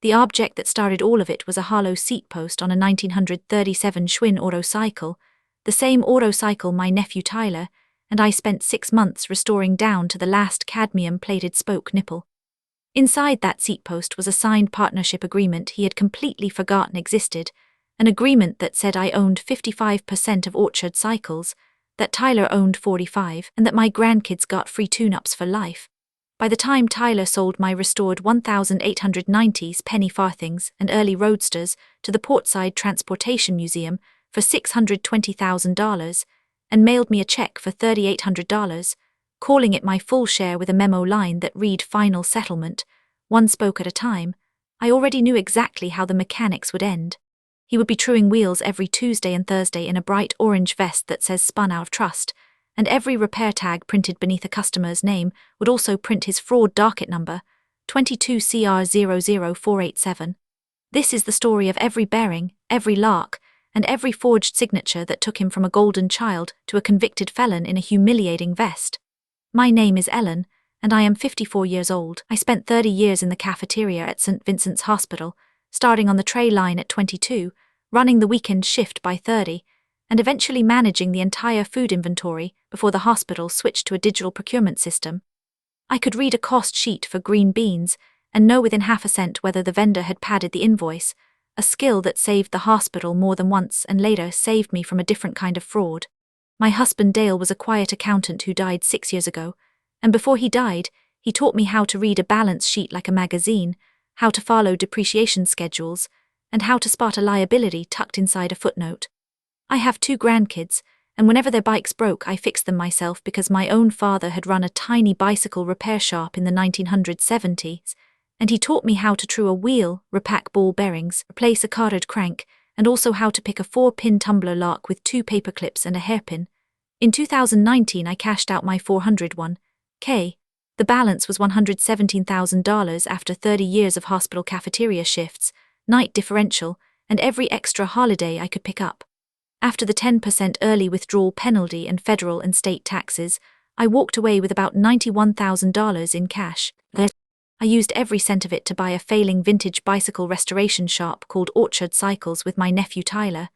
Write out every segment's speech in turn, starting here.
The object that started all of it was a hollow seatpost on a 1937 Schwinn Autocycle, the same autocycle my nephew Tyler and I spent 6 months restoring down to the last cadmium-plated spoke nipple. Inside that seatpost was a signed partnership agreement he had completely forgotten existed, an agreement that said I owned 55% of Orchard Cycles, that Tyler owned 45%, and that my grandkids got free tune-ups for life. By the time Tyler sold my restored 1890s penny farthings and early roadsters to the Portside Transportation Museum for $620,000 and mailed me a check for $3,800, calling it my full share with a memo line that read final settlement, one spoke at a time, I already knew exactly how the mechanics would end. He would be truing wheels every Tuesday and Thursday in a bright orange vest that says Spun Out of Trust, and every repair tag printed beneath a customer's name would also print his fraud docket number, 22CR00487. This is the story of every bearing, every lark, and every forged signature that took him from a golden child to a convicted felon in a humiliating vest. My name is Ellen, and I am 54 years old. I spent 30 years in the cafeteria at St. Vincent's Hospital, starting on the tray line at 22, running the weekend shift by 30, and eventually managing the entire food inventory before the hospital switched to a digital procurement system. I could read a cost sheet for green beans and know within half a cent whether the vendor had padded the invoice, a skill that saved the hospital more than once and later saved me from a different kind of fraud. My husband Dale was a quiet accountant who died 6 years ago, and before he died, he taught me how to read a balance sheet like a magazine, how to follow depreciation schedules, and how to spot a liability tucked inside a footnote. I have 2 grandkids, and whenever their bikes broke I fixed them myself because my own father had run a tiny bicycle repair shop in the 1970s, and he taught me how to true a wheel, repack ball bearings, replace a carded crank, and also how to pick a 4-pin tumbler lock with 2 paper clips and a hairpin. In 2019 I cashed out my $401k. The balance was $117,000 after 30 years of hospital cafeteria shifts, night differential, and every extra holiday I could pick up. After the 10% early withdrawal penalty and federal and state taxes, I walked away with about $91,000 in cash. I used every cent of it to buy a failing vintage bicycle restoration shop called Orchard Cycles with my nephew Tyler.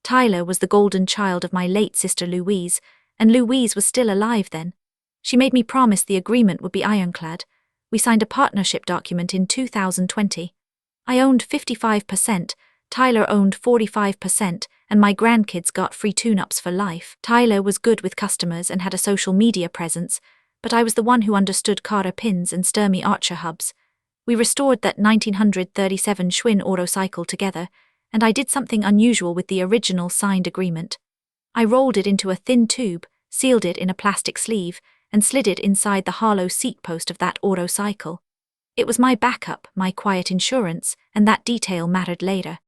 Tyler was the golden child of my late sister Louise, and Louise was still alive then. She made me promise the agreement would be ironclad. We signed a partnership document in 2020. I owned 55%, Tyler owned 45%, and my grandkids got free tune-ups for life. Tyler was good with customers and had a social media presence, but I was the one who understood Carter pins and Sturmey Archer hubs. We restored that 1937 Schwinn Autocycle together, and I did something unusual with the original signed agreement. I rolled it into a thin tube, sealed it in a plastic sleeve, and slid it inside the hollow seatpost of that autocycle. It was my backup, my quiet insurance, and that detail mattered later.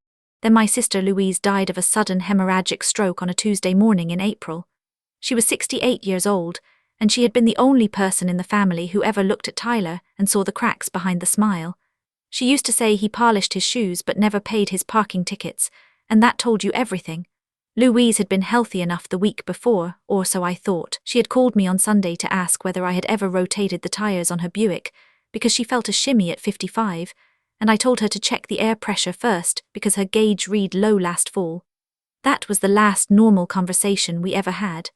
Then my sister Louise died of a sudden hemorrhagic stroke on a Tuesday morning in April. She was 68 years old, and she had been the only person in the family who ever looked at Tyler and saw the cracks behind the smile. She used to say he polished his shoes but never paid his parking tickets, and that told you everything. Louise had been healthy enough the week before, or so I thought. She had called me on Sunday to ask whether I had ever rotated the tires on her Buick, because she felt a shimmy at 55, and I told her to check the air pressure first because her gauge read low last fall. That was the last normal conversation we ever had.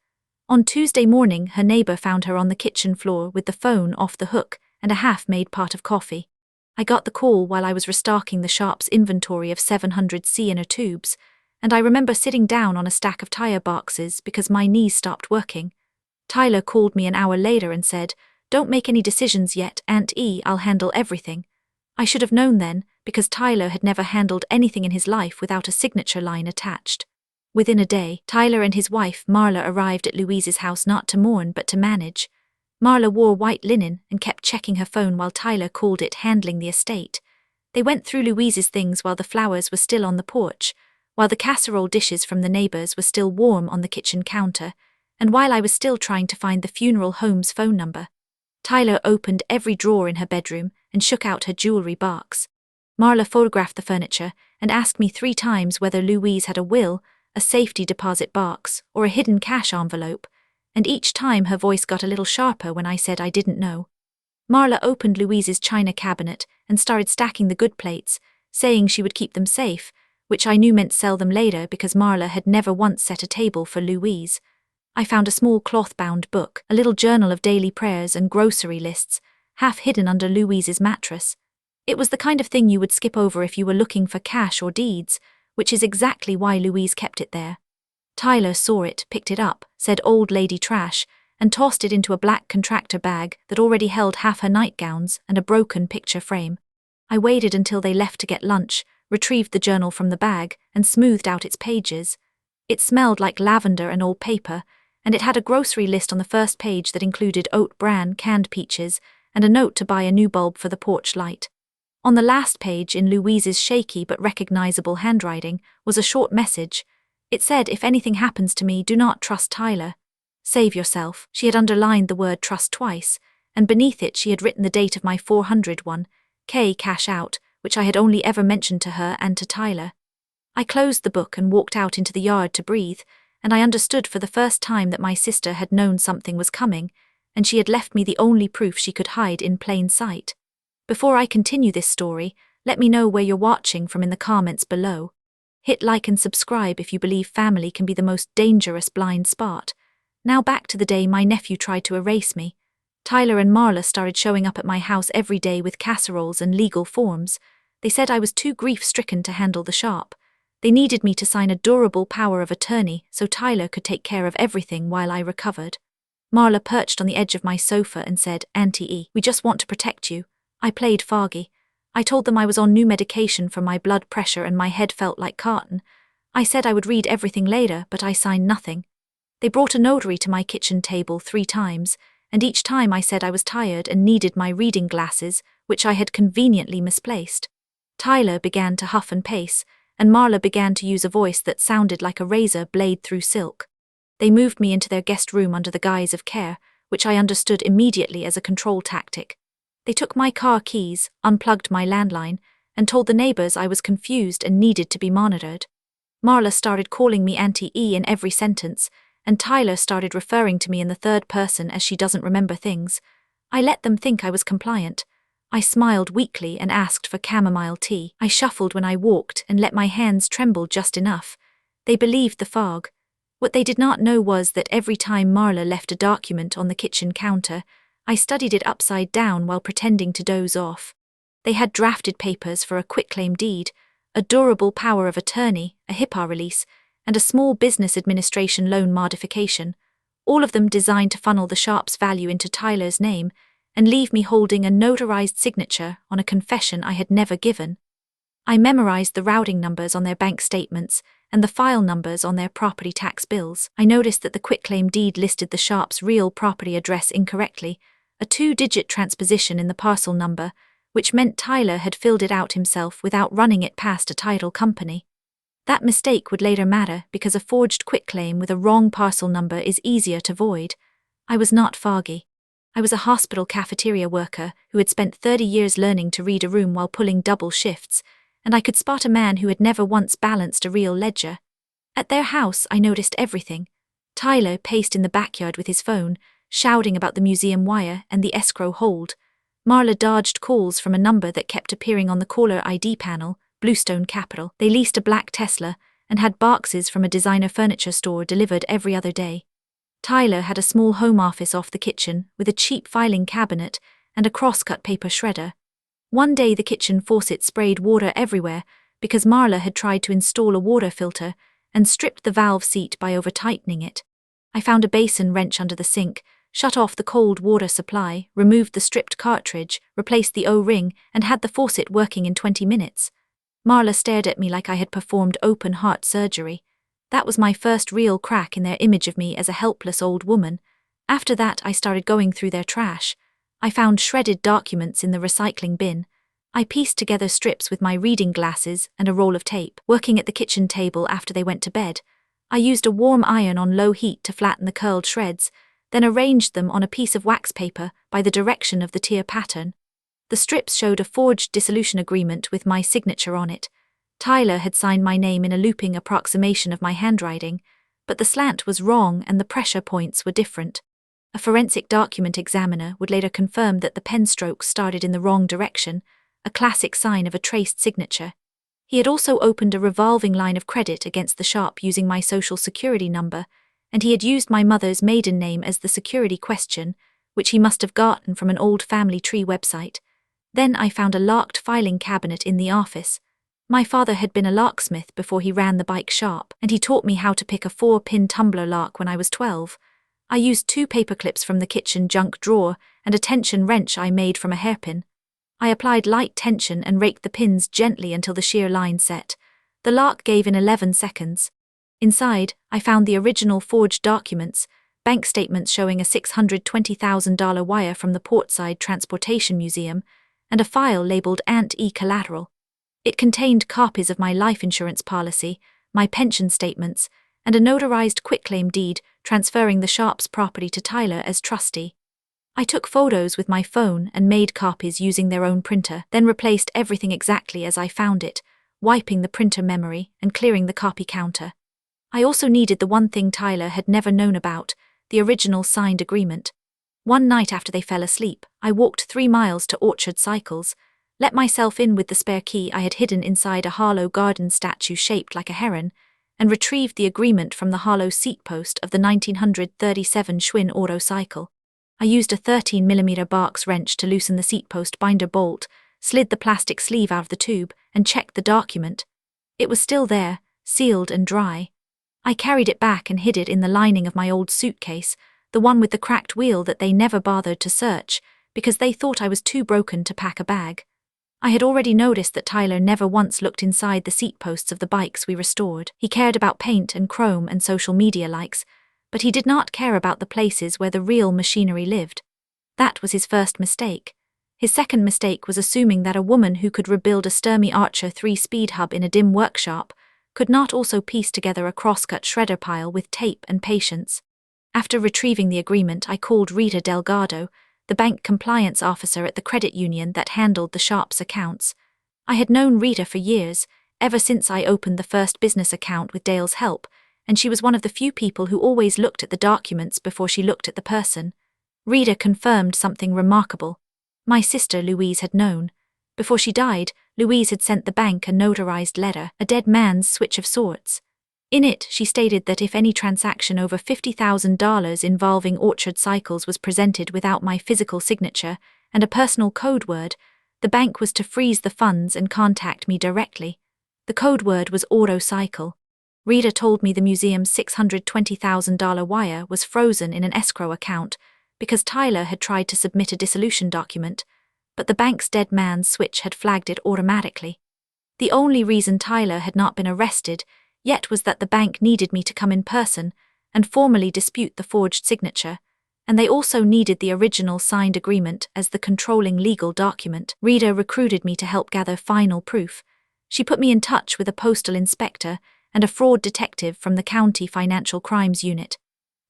On Tuesday morning, her neighbor found her on the kitchen floor with the phone off the hook and a half-made pot of coffee. I got the call while I was restocking the shop's inventory of 700C inner tubes, and I remember sitting down on a stack of tire boxes because my knees stopped working. Tyler called me an hour later and said, "Don't make any decisions yet, Aunt E, I'll handle everything." I should have known then, because Tyler had never handled anything in his life without a signature line attached. Within a day, Tyler and his wife, Marla, arrived at Louise's house not to mourn but to manage. Marla wore white linen and kept checking her phone while Tyler called it handling the estate. They went through Louise's things while the flowers were still on the porch, while the casserole dishes from the neighbors were still warm on the kitchen counter, and while I was still trying to find the funeral home's phone number. Tyler opened every drawer in her bedroom and shook out her jewelry box. Marla photographed the furniture and asked me 3 times whether Louise had a will, a safety deposit box, or a hidden cash envelope, and each time her voice got a little sharper when I said I didn't know. Marla opened Louise's china cabinet and started stacking the good plates, saying she would keep them safe, which I knew meant sell them later because Marla had never once set a table for Louise. I found a small cloth-bound book, a little journal of daily prayers and grocery lists, half hidden under Louise's mattress. It was the kind of thing you would skip over if you were looking for cash or deeds, which is exactly why Louise kept it there. Tyler saw it, picked it up, said old lady trash, and tossed it into a black contractor bag that already held half her nightgowns and a broken picture frame. I waited until they left to get lunch, retrieved the journal from the bag, and smoothed out its pages. It smelled like lavender and old paper, and it had a grocery list on the first page that included oat bran, canned peaches, and a note to buy a new bulb for the porch light. On the last page, in Louise's shaky but recognizable handwriting, was a short message. It said, "If anything happens to me, do not trust Tyler. Save yourself." She had underlined the word trust twice, and beneath it she had written the date of my 401k cash out, which I had only ever mentioned to her and to Tyler. I closed the book and walked out into the yard to breathe, and I understood for the first time that my sister had known something was coming, and she had left me the only proof she could hide in plain sight. Before I continue this story, let me know where you're watching from in the comments below. Hit like and subscribe if you believe family can be the most dangerous blind spot. Now back to the day my nephew tried to erase me. Tyler and Marla started showing up at my house every day with casseroles and legal forms. They said I was too grief-stricken to handle the shop. They needed me to sign a durable power of attorney so Tyler could take care of everything while I recovered. Marla perched on the edge of my sofa and said, "Auntie E, we just want to protect you." I played foggy. I told them I was on new medication for my blood pressure and my head felt like cotton. I said I would read everything later, but I signed nothing. They brought a notary to my kitchen table 3 times, and each time I said I was tired and needed my reading glasses, which I had conveniently misplaced. Tyler began to huff and pace, and Marla began to use a voice that sounded like a razor blade through silk. They moved me into their guest room under the guise of care, which I understood immediately as a control tactic. They took my car keys, unplugged my landline, and told the neighbors I was confused and needed to be monitored. Marla started calling me Auntie E in every sentence, and Tyler started referring to me in the third person as she doesn't remember things. I let them think I was compliant. I smiled weakly and asked for chamomile tea. I shuffled when I walked and let my hands tremble just enough. They believed the fog. What they did not know was that every time Marla left a document on the kitchen counter, I studied it upside down while pretending to doze off. They had drafted papers for a quitclaim deed, a durable power of attorney, a HIPAA release, and a small business administration loan modification, all of them designed to funnel the shop's value into Tyler's name and leave me holding a notarized signature on a confession I had never given. I memorized the routing numbers on their bank statements and the file numbers on their property tax bills. I noticed that the quitclaim deed listed the shop's real property address incorrectly, a 2-digit transposition in the parcel number, which meant Tyler had filled it out himself without running it past a title company. That mistake would later matter because a forged quitclaim with a wrong parcel number is easier to void. I was not foggy. I was a hospital cafeteria worker who had spent 30 years learning to read a room while pulling double shifts, and I could spot a man who had never once balanced a real ledger. At their house, I noticed everything. Tyler paced in the backyard with his phone, shouting about the museum wire and the escrow hold. Marla dodged calls from a number that kept appearing on the caller ID panel, Bluestone Capital. They leased a black Tesla and had boxes from a designer furniture store delivered every other day. Tyler had a small home office off the kitchen with a cheap filing cabinet and a crosscut paper shredder. One day the kitchen faucet sprayed water everywhere because Marla had tried to install a water filter and stripped the valve seat by over-tightening it. I found a basin wrench under the sink, shut off the cold water supply, removed the stripped cartridge, replaced the O-ring, and had the faucet working in 20 minutes. Marla stared at me like I had performed open-heart surgery. That was my first real crack in their image of me as a helpless old woman. After that, I started going through their trash. I found shredded documents in the recycling bin. I pieced together strips with my reading glasses and a roll of tape. Working at the kitchen table after they went to bed, I used a warm iron on low heat to flatten the curled shreds, then arranged them on a piece of wax paper by the direction of the tier pattern. The strips showed a forged dissolution agreement with my signature on it. Tyler had signed my name in a looping approximation of my handwriting, but the slant was wrong and the pressure points were different. A forensic document examiner would later confirm that the pen strokes started in the wrong direction, a classic sign of a traced signature. He had also opened a revolving line of credit against the shop using my social security number, and he had used my mother's maiden name as the security question, which he must have gotten from an old family tree website. Then I found a locked filing cabinet in the office. My father had been a locksmith before he ran the bike shop, and he taught me how to pick a 4-pin tumbler lock when I was 12. I used 2 paper clips from the kitchen junk drawer and a tension wrench I made from a hairpin. I applied light tension and raked the pins gently until the shear line set. The lock gave in 11 seconds. Inside, I found the original forged documents, bank statements showing a $620,000 wire from the Portside Transportation Museum, and a file labeled Ant E Collateral. It contained copies of my life insurance policy, my pension statements, and a notarized quitclaim deed transferring the shop's property to Tyler as trustee. I took photos with my phone and made copies using their own printer, then replaced everything exactly as I found it, wiping the printer memory and clearing the copy counter. I also needed the one thing Tyler had never known about, the original signed agreement. One night after they fell asleep, I walked 3 miles to Orchard Cycles, let myself in with the spare key I had hidden inside a hollow garden statue shaped like a heron, and retrieved the agreement from the hollow seatpost of the 1937 Schwinn Autocycle. I used a 13mm box wrench to loosen the seatpost binder bolt, slid the plastic sleeve out of the tube, and checked the document. It was still there, sealed and dry. I carried it back and hid it in the lining of my old suitcase, the one with the cracked wheel that they never bothered to search, because they thought I was too broken to pack a bag. I had already noticed that Tyler never once looked inside the seatposts of the bikes we restored. He cared about paint and chrome and social media likes, but he did not care about the places where the real machinery lived. That was his first mistake. His second mistake was assuming that a woman who could rebuild a Sturmey Archer 3-speed hub in a dim workshop could not also piece together a crosscut shredder pile with tape and patience. After retrieving the agreement, I called Rita Delgado, the bank compliance officer at the credit union that handled the shop's accounts. I had known Rita for years, ever since I opened the first business account with Dale's help, and she was one of the few people who always looked at the documents before she looked at the person. Rita confirmed something remarkable. My sister Louise had known. Before she died, Louise had sent the bank a notarized letter, a dead man's switch of sorts. In it, she stated that if any transaction over $50,000 involving Orchard Cycles was presented without my physical signature and a personal code word, the bank was to freeze the funds and contact me directly. The code word was Autocycle. Rita told me the museum's $620,000 wire was frozen in an escrow account because Tyler had tried to submit a dissolution document, but the bank's dead man's switch had flagged it automatically. The only reason Tyler had not been arrested yet was that the bank needed me to come in person and formally dispute the forged signature, and they also needed the original signed agreement as the controlling legal document. Rita recruited me to help gather final proof. She put me in touch with a postal inspector and a fraud detective from the county financial crimes unit.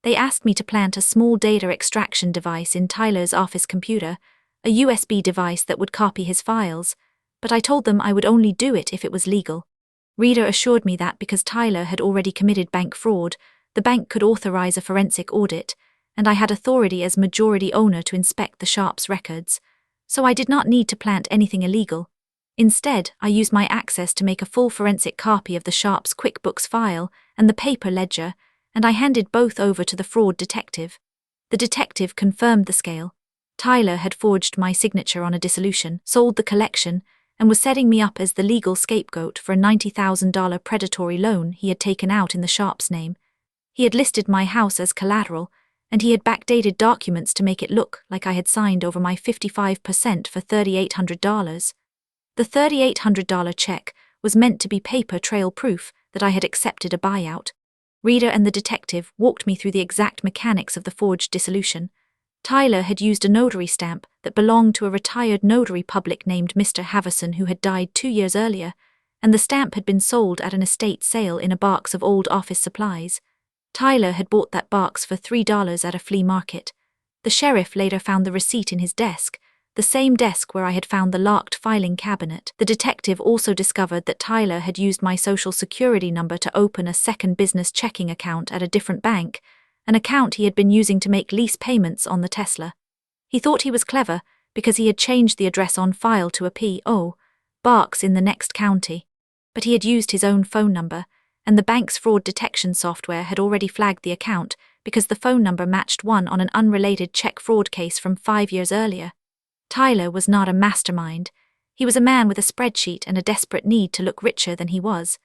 They asked me to plant a small data extraction device in Tyler's office computer, a USB device that would copy his files, but I told them I would only do it if it was legal. Rita assured me that because Tyler had already committed bank fraud, the bank could authorize a forensic audit, and I had authority as majority owner to inspect the shop's records, so I did not need to plant anything illegal. Instead, I used my access to make a full forensic copy of the shop's QuickBooks file and the paper ledger, and I handed both over to the fraud detective. The detective confirmed the scale. Tyler had forged my signature on a dissolution, sold the collection, and was setting me up as the legal scapegoat for a $90,000 predatory loan he had taken out in the shop's name. He had listed my house as collateral, and he had backdated documents to make it look like I had signed over my 55% for $3,800. The $3,800 check was meant to be paper trail proof that I had accepted a buyout. Rita and the detective walked me through the exact mechanics of the forged dissolution. Tyler had used a notary stamp that belonged to a retired notary public named Mr. Havison who had died 2 years earlier, and the stamp had been sold at an estate sale in a box of old office supplies. Tyler had bought that box for $3 at a flea market. The sheriff later found the receipt in his desk, the same desk where I had found the locked filing cabinet. The detective also discovered that Tyler had used my social security number to open a second business checking account at a different bank, an account he had been using to make lease payments on the Tesla. He thought he was clever because he had changed the address on file to a P.O. Box in the next county. But he had used his own phone number, and the bank's fraud detection software had already flagged the account because the phone number matched one on an unrelated check fraud case from 5 years earlier. Tyler was not a mastermind. He was a man with a spreadsheet and a desperate need to look richer than he was.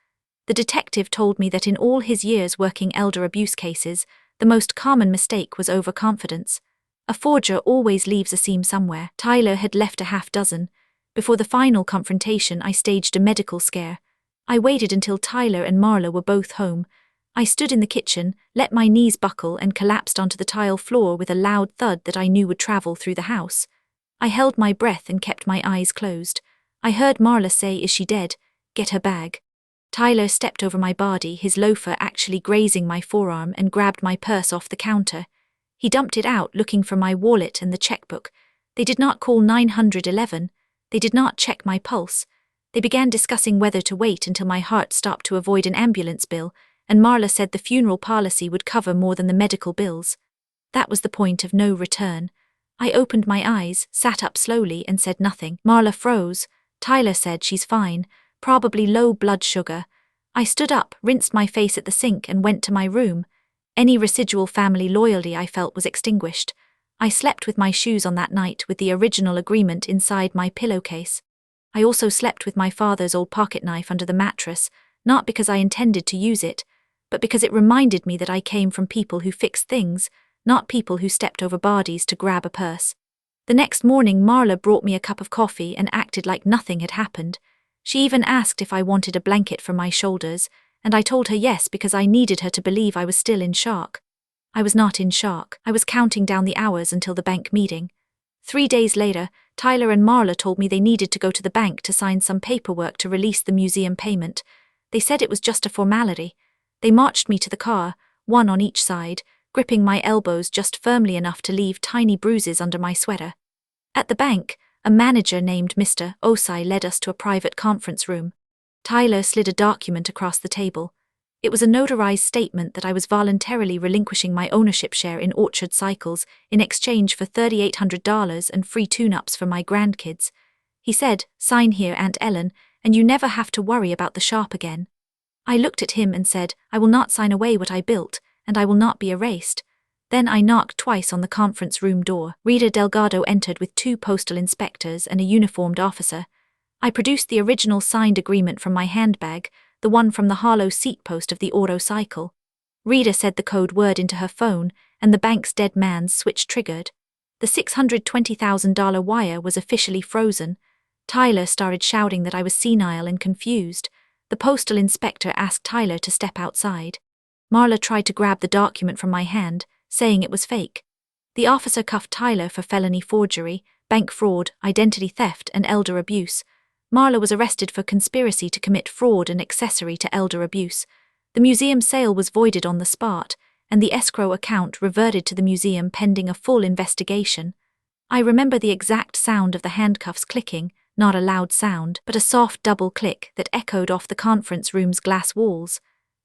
The detective told me that in all his years working elder abuse cases, the most common mistake was overconfidence. A forger always leaves a seam somewhere. Tyler had left a half dozen. Before the final confrontation, I staged a medical scare. I waited until Tyler and Marla were both home. I stood in the kitchen, let my knees buckle, and collapsed onto the tile floor with a loud thud that I knew would travel through the house. I held my breath and kept my eyes closed. I heard Marla say, "Is she dead? Get her bag." Tyler stepped over my body, his loafer actually grazing my forearm, and grabbed my purse off the counter. He dumped it out, looking for my wallet and the checkbook. They did not call 911. They did not check my pulse. They began discussing whether to wait until my heart stopped to avoid an ambulance bill, and Marla said the funeral policy would cover more than the medical bills. That was the point of no return. I opened my eyes, sat up slowly, and said nothing. Marla froze. Tyler said, "She's fine, probably low blood sugar." I stood up, rinsed my face at the sink, and went to my room. Any residual family loyalty I felt was extinguished. I slept with my shoes on that night, with the original agreement inside my pillowcase. I also slept with my father's old pocket knife under the mattress, not because I intended to use it, but because it reminded me that I came from people who fixed things, not people who stepped over bodies to grab a purse. The next morning, Marla brought me a cup of coffee and acted like nothing had happened. She even asked if I wanted a blanket for my shoulders, and I told her yes because I needed her to believe I was still in shock. I was not in shock. I was counting down the hours until the bank meeting. 3 days later, Tyler and Marla told me they needed to go to the bank to sign some paperwork to release the museum payment. They said it was just a formality. They marched me to the car, one on each side, gripping my elbows just firmly enough to leave tiny bruises under my sweater. At the bank, a manager named Mr. Osai led us to a private conference room. Tyler slid a document across the table. It was a notarized statement that I was voluntarily relinquishing my ownership share in Orchard Cycles in exchange for $3,800 and free tune-ups for my grandkids. He said, "Sign here, Aunt Ellen, and you never have to worry about the shop again." I looked at him and said, "I will not sign away what I built, and I will not be erased." Then I knocked twice on the conference room door. Rita Delgado entered with 2 postal inspectors and a uniformed officer. I produced the original signed agreement from my handbag, the one from the hollow seatpost of the autocycle. Rita said the code word into her phone, and the bank's dead man's switch triggered. The $620,000 wire was officially frozen. Tyler started shouting that I was senile and confused. The postal inspector asked Tyler to step outside. Marla tried to grab the document from my hand, saying it was fake. The officer cuffed Tyler for felony forgery, bank fraud, identity theft, and elder abuse. Marla was arrested for conspiracy to commit fraud and accessory to elder abuse. The museum sale was voided on the spot, and the escrow account reverted to the museum pending a full investigation. I remember the exact sound of the handcuffs clicking, not a loud sound, but a soft double click that echoed off the conference room's glass walls.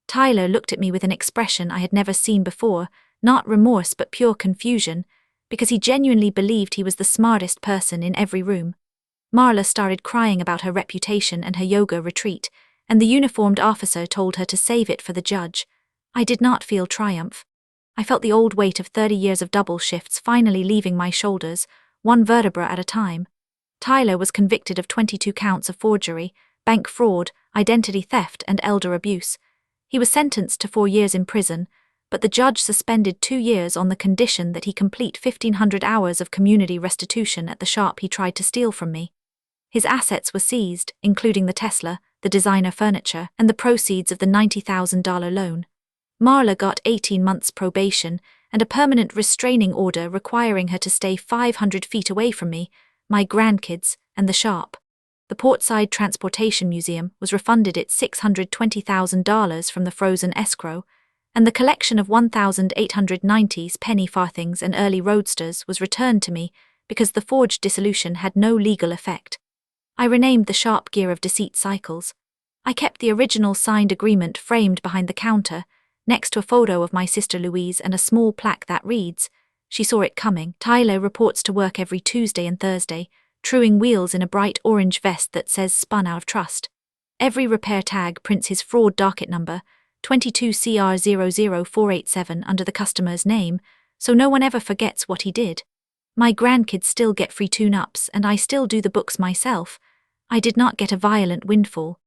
Tyler looked at me with an expression I had never seen before, not remorse but pure confusion, because he genuinely believed he was the smartest person in every room. Marla started crying about her reputation and her yoga retreat, and the uniformed officer told her to save it for the judge. I did not feel triumph. I felt the old weight of 30 years of double shifts finally leaving my shoulders, one vertebra at a time. Tyler was convicted of 22 counts of forgery, bank fraud, identity theft, and elder abuse. He was sentenced to 4 years in prison, but the judge suspended 2 years on the condition that he complete 1,500 hours of community restitution at the shop he tried to steal from me. His assets were seized, including the Tesla, the designer furniture, and the proceeds of the $90,000 loan. Marla got 18 months probation and a permanent restraining order requiring her to stay 500 feet away from me, my grandkids, and the shop. The Portside Transportation Museum was refunded its $620,000 from the frozen escrow, and the collection of 1,890s penny farthings and early roadsters was returned to me because the forged dissolution had no legal effect. I renamed the shop Gear of Deceit Cycles. I kept the original signed agreement framed behind the counter, next to a photo of my sister Louise and a small plaque that reads, "She saw it coming. Tyler reports to work every Tuesday and Thursday, truing wheels in a bright orange vest that says Spun Out of Trust. Every repair tag prints his fraud docket number, 22CR00487, under the customer's name, so no one ever forgets what he did. My grandkids still get free tune-ups, and I still do the books myself. I did not get a violent windfall.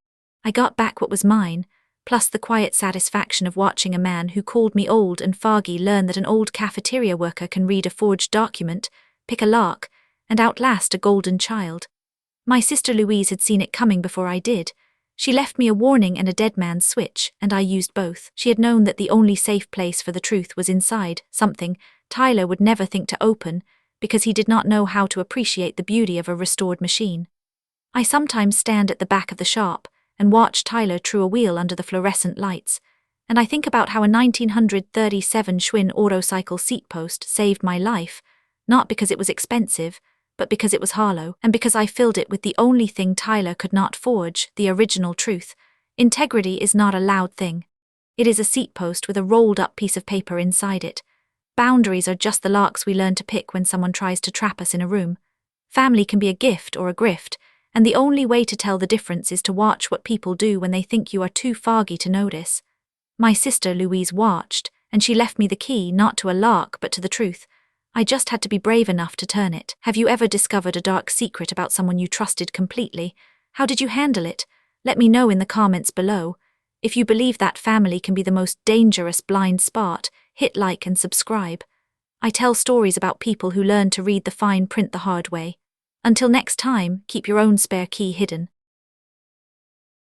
I got back what was mine, plus the quiet satisfaction of watching a man who called me old and foggy learn that an old cafeteria worker can read a forged document, pick a lock, and outlast a golden child. My sister Louise had seen it coming before I did. She left me a warning and a dead man's switch, and I used both. She had known that the only safe place for the truth was inside, something Tyler would never think to open, because he did not know how to appreciate the beauty of a restored machine. I sometimes stand at the back of the shop and watch Tyler true a wheel under the fluorescent lights, and I think about how a 1937 Schwinn Autocycle seatpost saved my life, not because it was expensive, but because it was hollow, and because I filled it with the only thing Tyler could not forge, the original truth. Integrity is not a loud thing. It is a seatpost with a rolled-up piece of paper inside it. Boundaries are just the locks we learn to pick when someone tries to trap us in a room. Family can be a gift or a grift, and the only way to tell the difference is to watch what people do when they think you are too foggy to notice. My sister Louise watched, and she left me the key not to a lock but to the truth. I just had to be brave enough to turn it. Have you ever discovered a dark secret about someone you trusted completely? How did you handle it? Let me know in the comments below. If you believe that family can be the most dangerous blind spot, hit like and subscribe. I tell stories about people who learn to read the fine print the hard way. Until next time, keep your own spare key hidden.